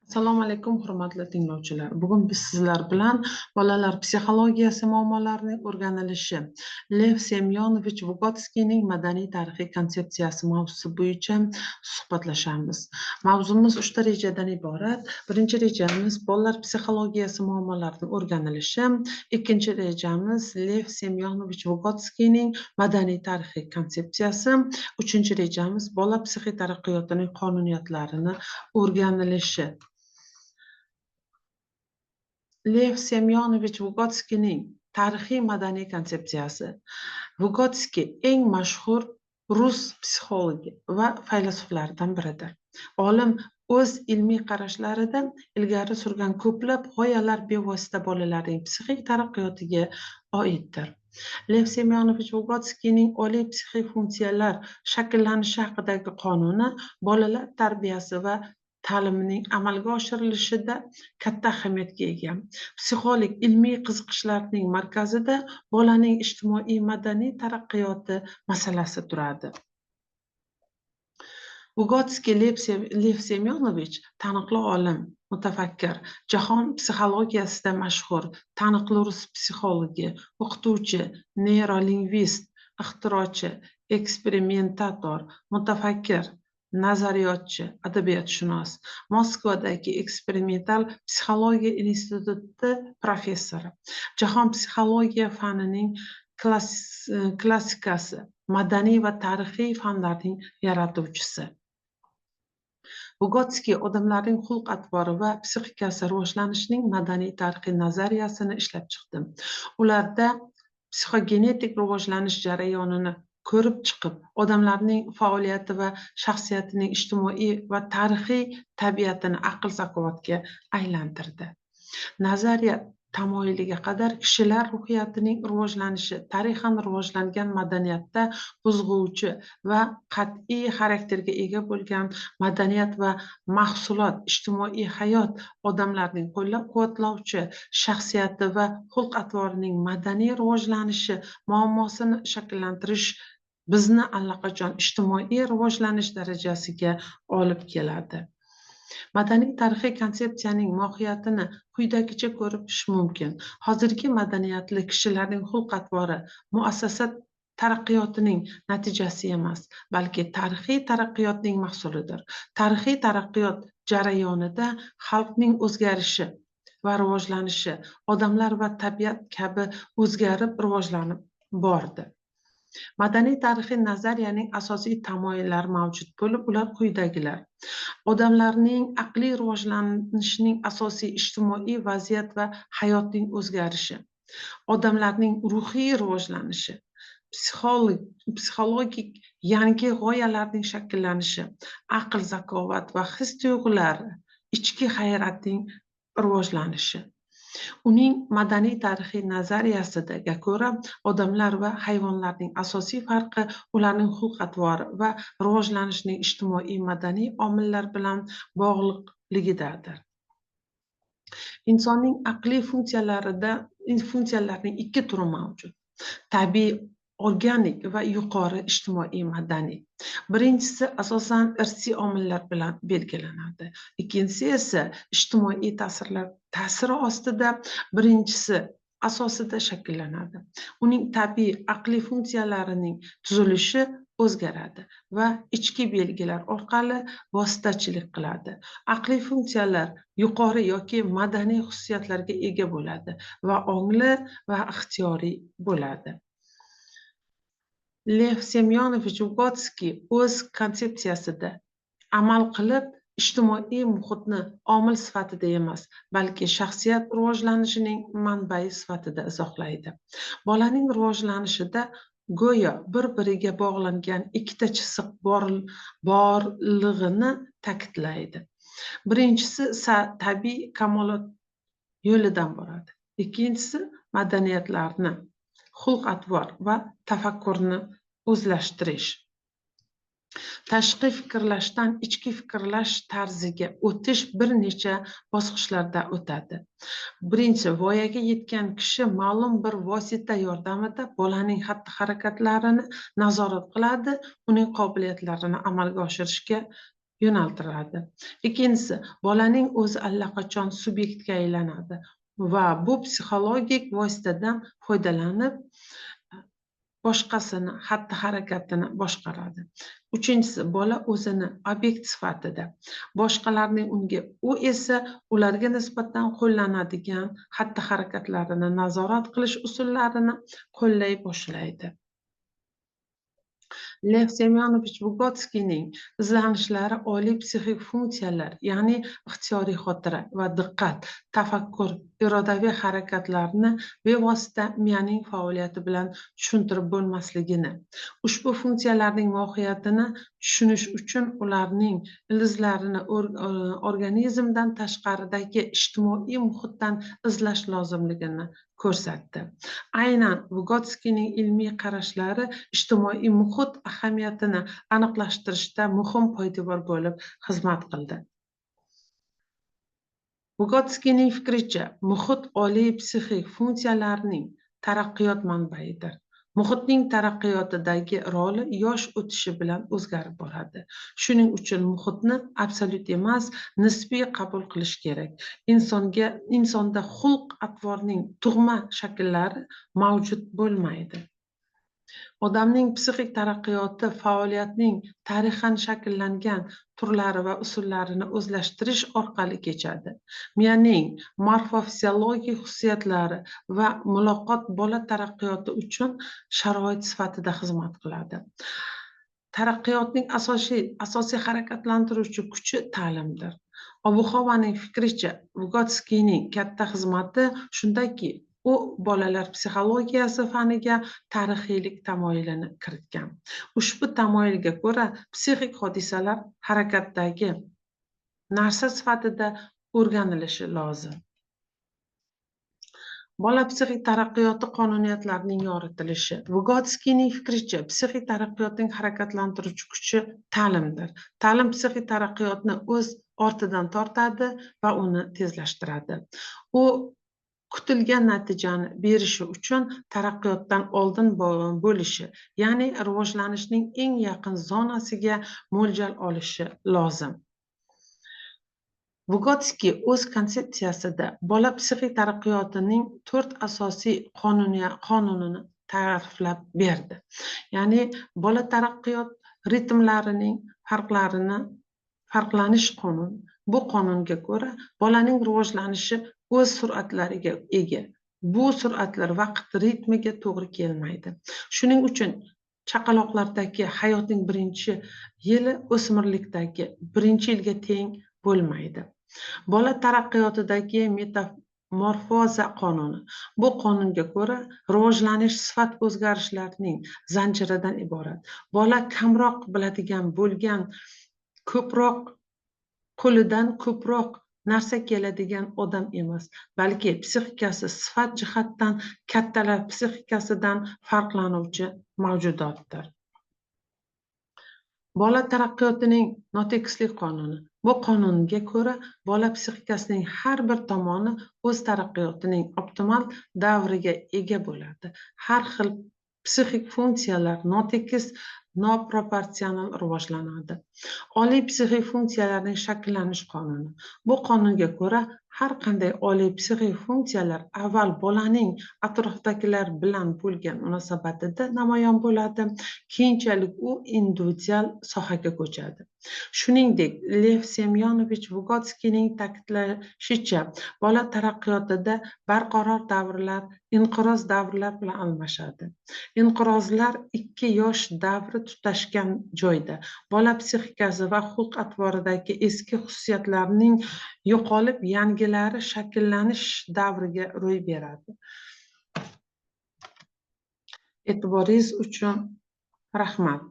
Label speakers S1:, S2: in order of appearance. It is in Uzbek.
S1: Assalomu alaykum, hurmatli tinglovchilar. Bugun biz sizlar bilan bolalar psixologiyasi muammolarining o'rganilishi Lev Semyonovich Vygotskyning madaniy-tarixiy konsepsiyasi mavzusi bo'yicha suhbatlashamiz. Mavzumiz 3 ta rejadan iborat. Birinchi rejamiz bolalar psixologiyasi muammolarining o'rganilishi, ikkinchi rejamiz Lev Semyonovich Vygotskyning madaniy-tarixiy konsepsiyasi, uchinchi rejamiz bola psixotaraqiyotining qonuniyatlarini o'rganilishi. Lev Semyonovich Vygotskyning tarixiy madaniy konsepsiyasi. Vygotsky eng mashhur rus psixologi va faylasuflaridan biridir. Olim o'z ilmiy qarashlarida ilgari surgan ko'plab g'oyalar bevosita bolalarning psixik taraqqiyotiga oiddir. Lev Semyonovich Vygotskyning oliy psixik funksiyalar shakllanishi haqidagi qonuni bolalar tarbiyasi va ta'limining amalga oshirilishida katta ahamiyatga ega. Psixolog ilmiy qiziqishlarning markazida bolaning ijtimoiy madaniy taraqqiyoti masalasi turadi. Vygotsky Lev Semyonovich taniqli olim, mutafakkir, jahon psixologiyasida mashhur, taniqli rus psixologi, o'qituvchi, neyrolingvist, ixtirochi, eksperimentator, mutafakkir, nazariyotchi, adabiyotshunos, Moskvadagi eksperimental psixologiya instituti professori, jahon psixologiya fanining klassikasi, madaniy va tarixiy fanlarning yaratuvchisi. Vygotsky odamlarning xulq-atvori va psixikasi rivojlanishining madaniy-tarixiy nazariyasini ishlab chiqdi. Ularda psixogenetik rivojlanish jarayonini ko'rib chiqib, odamlarning faoliyati va shaxsiyatining ijtimoiy va tarixiy tabiatini aql-zakovatga aylantirdi. Nazariya tamoyiliga qadar kishilar ruhiyatining rivojlanishi tarixan rivojlangan madaniyatda qo'zg'ovchi va qat'iy xarakterga ega bo'lgan madaniyat va mahsulot, ijtimoiy hayot odamlarning qo'llab-quvvatlovchi shaxsiyati va xulq-atvorining madaniy rivojlanishi muammosini shakllantirish bizni allaqachon ijtimoiy rivojlanish darajasiga olib keladi. Madaniy-tarixiy konsepsiyaning mohiyatini quyidagicha ko'rib chiqish mumkin. Hozirgi madaniyatli kishilarning xulq-atvori muassasa taraqqiyotining natijasi emas, balki tarixiy taraqqiyotning mahsulidir. Tarixiy taraqqiyot jarayonida xalqning o'zgarishi va rivojlanishi, odamlar va tabiat kabi o'zgarib rivojlanib bordi. Madaniy-tarixiy nazariyaning asosiy tamoyillari mavjud bo'lib, ular quyidagilar. Odamlarning aqliy rivojlanishining asosiy ijtimoiy vaziyat va hayotning o'zgarishi, odamlarning ruhiy rivojlanishi, psixologik yangi g'oyalarning shakllanishi, aql, zakovat va his-tuyg'ulari, ichki hayratning rivojlanishi. Uning madaniy-tarixiy nazariyasiga ko'ra, odamlar va hayvonlarning asosiy farqi ularning xulq-atvori va rivojlanishining ijtimoiy-madaniy omillar bilan bog'liqligidadir. Insonning aqliy funksiyalarining ikki turi mavjud: tabiiy, organik va yuqori ijtimoiy-madaniy. Birinchisi asosan irsiy omillar bilan belgilanadi. Ikkinchisi esa ijtimoiy ta'sirlar ta'siri ostida birinchisi asosida shakllanadi. Uning tabiiy aqliy funksiyalarining tuzilishi o'zgaradi va ichki belgilar orqali vositachilik qiladi. Aqliy funksiyalar yuqori yoki madaniy xususiyatlarga ega bo'ladi va ongli va ixtiyoriy bo'ladi. Lev Semyonovich Vygotsky o'z konsepsiyasida amal qilib ijtimoiy muhitni omil sifatida emas, balki shaxsiyat rivojlanishining manbai sifatida izohlaydi. Bolaning rivojlanishida go'yo bir-biriga bog'langan ikkita chiziq borlig'ini ta'kidlaydi. Birinchisi tabiiy kamolot yo'lidan boradi. Ikkinchisi madaniyatlarni, xulq-atvor va tafakkurni o'zlashtirish. Tashqi fikrlashdan ichki fikrlash tarziga o'tish bir necha bosqichlarda o'tadi. Birinchi, voyaga yetgan kishi ma'lum bir vosita yordamida bolaning xatti-harakatlarini nazorat qiladi, uning qobiliyatlarini amalga oshirishga yo'naltiradi. Ikkinchisi, bolaning o'zi allaqachon subyektga aylanadi va bu psixologik vositadan foydalanib boshqasini xatti-harakatini boshqaradi. Uchinchisi, bola o'zini obyekt sifatida, boshqalarning u esa ularga nisbatan qo'llanadigan xatti-harakatlarini nazorat qilish usullarini qo'llay boshlaydi. Lev Semyonovich Vygotskyning izlanishlari oliy psixik funksiyalar, ya'ni ixtiyoriy xotira va diqqat, tafakkur, irodaviy harakatlarni bevosita miyaning faoliyati bilan tushuntirib bo'lmasligini, ushbu funksiyalarning mohiyatini tushunish uchun ularning ildizlarini organizmdan tashqaridagi ijtimoiy muhitdan izlash lozimligini ko'rsatdi. Aynan Vygotskyning ilmiy qarashlari ijtimoiy muhit ahamiyatini aniqlashtirishda muhim poydevor bo'lib xizmat qildi. Vygotskyning fikricha, muhit oliy psixik funksiyalarning taraqqiyot manbaidir. Muhitning taraqqiyotidagi roli yosh o'tishi bilan o'zgarib boradi. Shuning uchun muhitni absolyut emas, nisbiy qabul qilish kerak. Insonda xulq-atvorning tug'ma shakllari mavjud bo'lmaydi. Odamning psixik taraqqiyoti faoliyatning tarixan shakllangan turlari va usullarini o'zlashtirish orqali kechadi. Miyaning morfofiziologik xususiyatlari va muloqot bola taraqqiyoti uchun sharoit sifatida xizmat qiladi. Taraqqiyotning asosiy harakatlantiruvchi kuchi ta'limdir. Obuxovaning fikricha, Vygotskyning katta xizmati shundaki, u bolalar psixologiyasi faniga tarixiylik tamoyilini kiritgan. Ushbu tamoyilga ko'ra, psixik hodisalar harakatdagi narsa sifatida o'rganilishi lozim. Bola psixik taraqqiyoti qonuniyatlarining yoritilishi. Vygotskyning fikricha, psixik taraqqiyotning harakatlantiruvchi kuchi ta'limdir. Ta'lim psixik taraqqiyotni o'z ortidan tortadi va uni tezlashtiradi. U kutilgan natijani berishi uchun taraqqiyotdan oldin bo'lishi, ya'ni rivojlanishning eng yaqin zonasiga mo'ljal olishi lozim. Vygotsky o'z konsepsiyasida bola psixik taraqqiyotining 4 asosiy qonunini ta'riflab berdi. Ya'ni bola taraqqiyot ritmlarining farqlanish qonuni. Bu qonunga ko'ra bolaning rivojlanishi o'z sur'atlariga ega. Bu sur'atlar vaqt ritmiga to'g'ri kelmaydi. Shuning uchun chaqaloqlardagi hayotning birinchi yili o'smirlikdagi birinchi yilga teng bo'lmaydi. Bola taraqqiyotidagi metamorfoza qonuni. Bu qonunga ko'ra rivojlanish sifat o'zgarishlarining zanjiridan iborat. Bola kamroq biladigan bo'lgan qo'lidan ko'proq narsa keladigan odam emas, balki psixikasi sifat jihatdan kattalar psixikasidan farqlanuvchi mavjudotdir. Bola taraqqiyotining notekislik qonuni. Bu qonunga ko'ra bola psixikasining har bir tomoni o'z taraqqiyotining optimal davriga ega bo'ladi. Har xil psixik funksiyalar notekis, noproportsional rivojlanadi. Oliy psixik funksiyalarning shakllanish qonuni. Bu qonunga ko'ra har qanday oliy psixik funksiyalar avval bolaning atrofdagilar bilan bo'lgan munosabatida namoyon bo'ladi, keyinchalik u individual sohaga ko'chadi. Shuningdek, Lev Semyonovich Vygotskyning ta'kidlashicha, bola taraqqiyotida barqaror davrlar, inqiroz davrlar bilan almashadi. Inqirozlar 2 yosh davri tutashgan joyda bola psixikasi va xulq-atvoridagi eski xususiyatlarning yo'qolib, yangilari shakllanish davriga ro'y beradi. E'tiboringiz uchun rahmat.